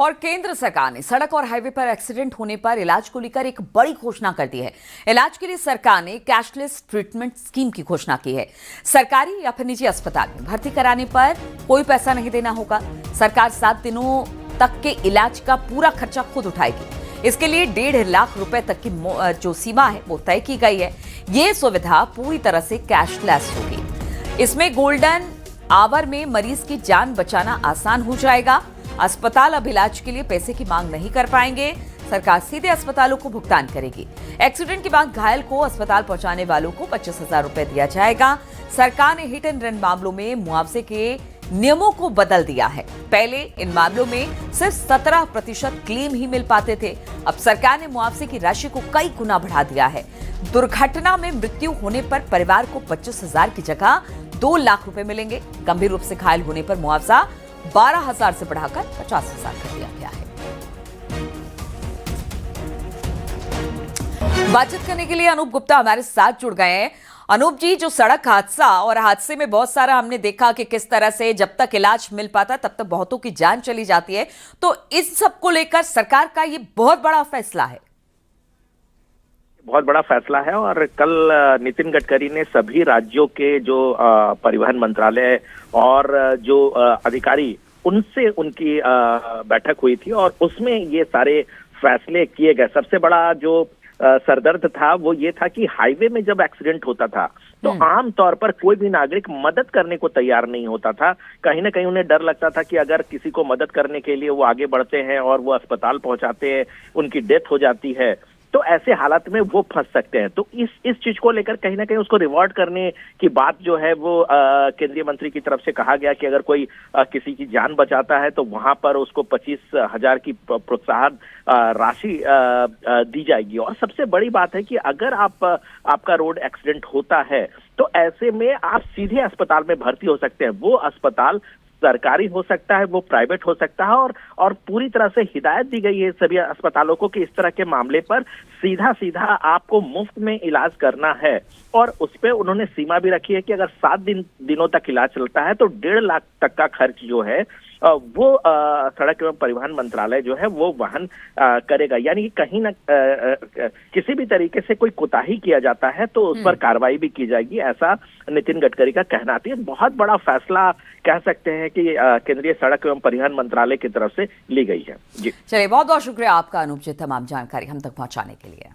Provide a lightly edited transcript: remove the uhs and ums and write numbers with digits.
और केंद्र सरकार ने सड़क और हाईवे पर एक्सीडेंट होने पर इलाज को लेकर एक बड़ी घोषणा कर दी है। इलाज के लिए सरकार ने कैशलेस ट्रीटमेंट स्कीम की घोषणा की है। सरकारी या फिर निजी अस्पताल में भर्ती कराने पर कोई पैसा नहीं देना होगा। सरकार 7 दिनों तक के इलाज का पूरा खर्चा खुद उठाएगी। इसके लिए 1.5 लाख रुपए तक की जो सीमा है वो तय की गई है। ये सुविधा पूरी तरह से कैशलेस होगी। इसमें गोल्डन आवर में मरीज की जान बचाना आसान हो जाएगा। अस्पताल अब इलाज के लिए पैसे की मांग नहीं कर पाएंगे। सरकार सीधे अस्पतालों को भुगतान करेगी। एक्सीडेंट के बाद घायल को अस्पताल पहुंचाने वालों को 25,000 रुपए दिया जाएगा। सरकार ने हिट एंड रन मामलों में मुआवजे के नियमों को बदल दिया है। पहले इन मामलों में सिर्फ 17% क्लेम ही मिल पाते थे। अब सरकार ने मुआवजे की राशि को कई गुना बढ़ा दिया है। दुर्घटना में मृत्यु होने पर परिवार को 25,000 की जगह 2 लाख रुपए मिलेंगे। गंभीर रूप से घायल होने पर मुआवजा 12,000 से बढ़ाकर 50,000 कर दिया गया है। बातचीत करने के लिए अनूप गुप्ता हमारे साथ जुड़ गए हैं। अनूप जी, जो सड़क हादसा और हादसे में बहुत सारा हमने देखा कि किस तरह से जब तक इलाज मिल पाता तब तक बहुतों की जान चली जाती है, तो इस सब को लेकर सरकार का ये बहुत बड़ा फैसला है। बहुत बड़ा फैसला है और कल नितिन गडकरी ने सभी राज्यों के जो परिवहन मंत्रालय और जो अधिकारी उनसे उनकी बैठक हुई थी और उसमें ये सारे फैसले किए गए। सबसे बड़ा जो सरदर्द था वो ये था कि हाईवे में जब एक्सीडेंट होता था तो आम तौर पर कोई भी नागरिक मदद करने को तैयार नहीं होता था। कहीं ना कहीं उन्हें डर लगता था कि अगर किसी को मदद करने के लिए वो आगे बढ़ते हैं और वो अस्पताल पहुंचाते हैं, उनकी डेथ हो जाती है, तो ऐसे हालात में वो फंस सकते हैं। तो इस चीज को लेकर कहीं ना कहीं उसको रिवॉर्ड करने की बात जो है वो केंद्रीय मंत्री की तरफ से कहा गया कि अगर कोई किसी की जान बचाता है तो वहां पर उसको 25,000 की प्रोत्साहन राशि दी जाएगी। और सबसे बड़ी बात है कि अगर आपका रोड एक्सीडेंट होता है तो ऐसे में आप सीधे अस्पताल में भर्ती हो सकते हैं। वो अस्पताल सरकारी हो सकता है, वो प्राइवेट हो सकता है और पूरी तरह से हिदायत दी गई है सभी अस्पतालों को कि इस तरह के मामले पर सीधा सीधा आपको मुफ्त में इलाज करना है। और उस पे उन्होंने सीमा भी रखी है कि अगर 7 दिनों तक इलाज चलता है तो 1.5 लाख तक का खर्च जो है वो सड़क एवं परिवहन मंत्रालय जो है वो वहन करेगा। यानी कि कहीं ना किसी भी तरीके से कोई कोताही किया जाता है तो उस पर कार्रवाई भी की जाएगी, ऐसा नितिन गडकरी का कहना था। बहुत बड़ा फैसला कह सकते हैं कि केंद्रीय सड़क एवं परिवहन मंत्रालय की तरफ से ली गई है। जी चलिए, बहुत बहुत शुक्रिया आपका अनूप जी, तमाम जानकारी हम तक पहुंचाने के लिए।